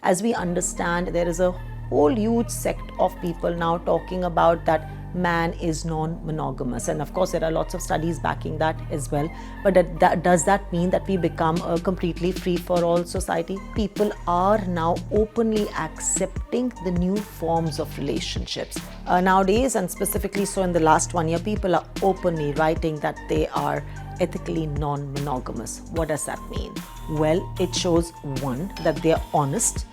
As we understand, there is a whole huge sect of people now talking about that man is non-monogamous, and of course there are lots of studies backing that as well. But does that mean that we become a completely free-for-all society? People are now openly accepting the new forms of relationships nowadays, and specifically so in the last 1 year, people are openly writing that they are ethically non-monogamous. What does that mean? Well, it shows, one, that they are honest.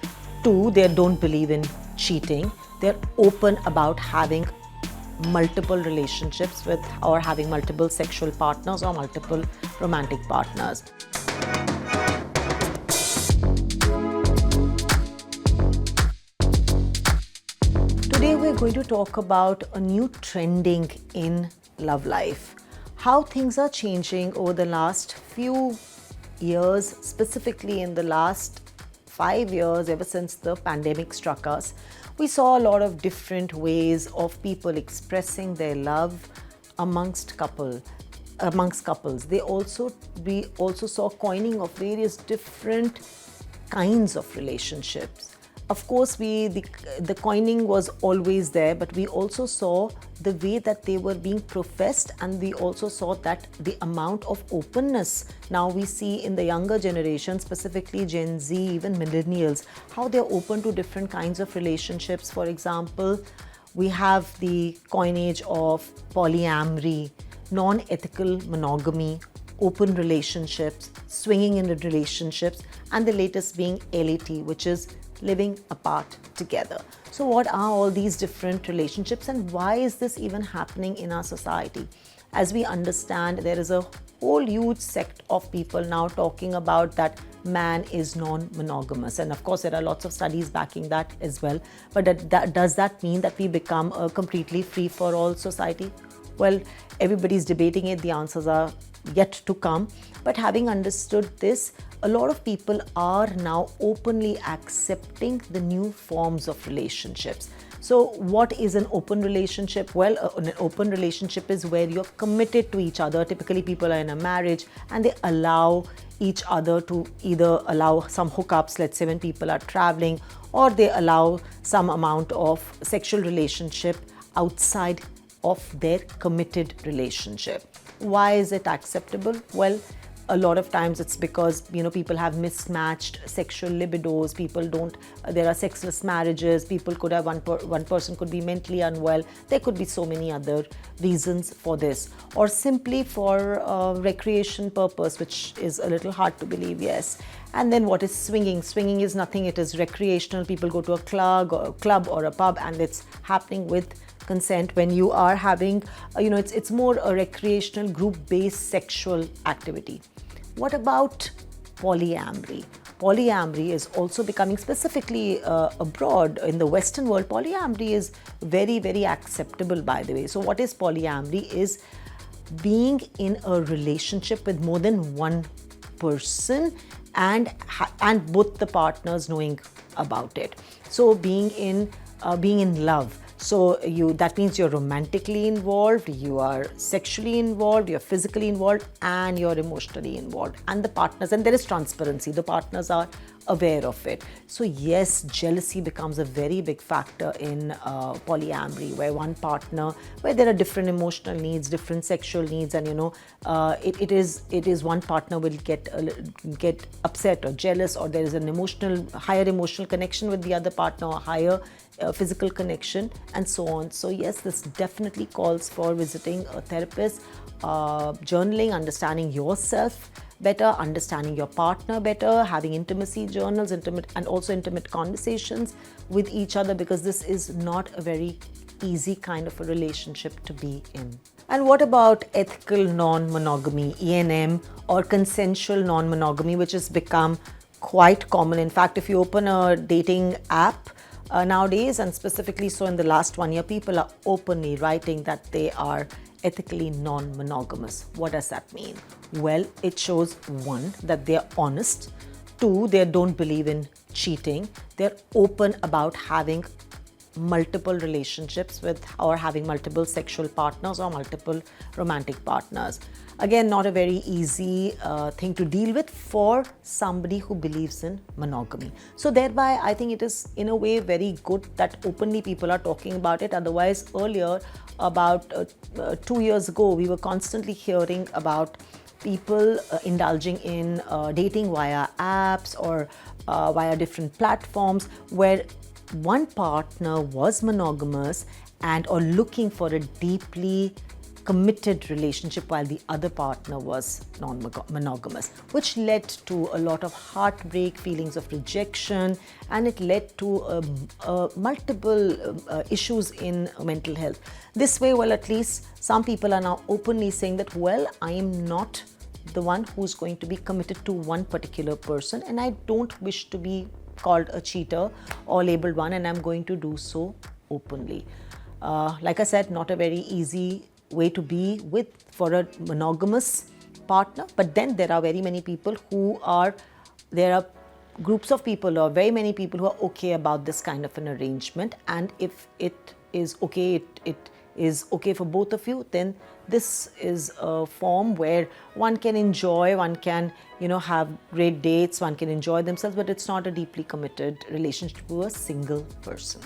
Two, they don't believe in cheating. They're open about having multiple relationships with, or having multiple sexual partners or multiple romantic partners. Today we're going to talk about a new trending in love life, how things are changing over the last few years, specifically in the last 5 years, ever since the pandemic struck us. We saw a lot of different ways of people expressing their love amongst couples. We also saw coining of various different kinds of relationships. Of course, the coining was always there, but we also saw the way that they were being professed, and we also saw that the amount of openness now we see in the younger generation, specifically Gen Z, even millennials, how they're open to different kinds of relationships. For example, we have the coinage of polyamory, non-ethical monogamy, open relationships, swinging in relationships, and the latest being LAT, which is living apart together. So what are all these different relationships, and why is this even happening in our society? As we understand, there is a whole huge sect of people now talking about that man is non-monogamous, and of course there are lots of studies backing that as well. But does that mean that we become a completely free-for-all society? Well, everybody's debating it. The answers are yet to come. But having understood this, a lot of people are now openly accepting the new forms of relationships. So what is an open relationship? Well, an open relationship is where you're committed to each other. Typically, people are in a marriage and they allow each other to either allow some hookups, let's say when people are traveling, or they allow some amount of sexual relationship outside of their committed relationship. Why is it acceptable? Well, a lot of times it's because, people have mismatched sexual libidos. There are sexless marriages. People could have, one person could be mentally unwell. There could be so many other reasons for this, or simply for recreation purpose, which is a little hard to believe, yes. And then what is swinging? Swinging is nothing. It is recreational. People go to a club or a pub, and it's happening with consent. When you are having, it's more a recreational group-based sexual activity. What about polyamory? Polyamory is also becoming, specifically abroad in the Western world, polyamory is very, very acceptable, by the way. So what is polyamory? Is being in a relationship with more than one person and both the partners knowing about it. So being in love. So that means you're romantically involved, you are sexually involved, you're physically involved, and you're emotionally involved. And the partners, and there is transparency, the partners are aware of it. So yes, jealousy becomes a very big factor in polyamory, where there are different emotional needs, different sexual needs, and it is one partner will get upset or jealous, or there is an higher emotional connection with the other partner, or higher physical connection, and so on. So yes, this definitely calls for visiting a therapist, journaling, understanding yourself better, understanding your partner better, having intimacy journals, intimate conversations with each other, because this is not a very easy kind of a relationship to be in. And what about ethical non-monogamy, ENM, or consensual non-monogamy, which has become quite common? In fact, if you open a dating app nowadays, and specifically so in the last 1 year, people are openly writing that they are ethically non-monogamous. What does that mean? Well, it shows, one, that they're honest. Two, they don't believe in cheating. They're open about having multiple relationships with, or having multiple sexual partners or multiple romantic partners. Again, not a very easy thing to deal with for somebody who believes in monogamy. So thereby, I think it is in a way very good that openly people are talking about it. Otherwise, earlier, about 2 years ago, we were constantly hearing about people indulging in dating via apps or via different platforms where one partner was monogamous and or looking for a deeply committed relationship while the other partner was non-monogamous, which led to a lot of heartbreak, feelings of rejection, and it led to multiple issues in mental health. This way, well, at least some people are now openly saying that, well, I am not the one who's going to be committed to one particular person, and I don't wish to be called a cheater or labeled one, and I'm going to do so openly. Like I said, not a very easy way to be with for a monogamous partner, but then there are very many people there are groups of people or very many people who are okay about this kind of an arrangement, and if it is okay, it is okay for both of you, then this is a form where one can enjoy, one can, have great dates, one can enjoy themselves, but it's not a deeply committed relationship to a single person.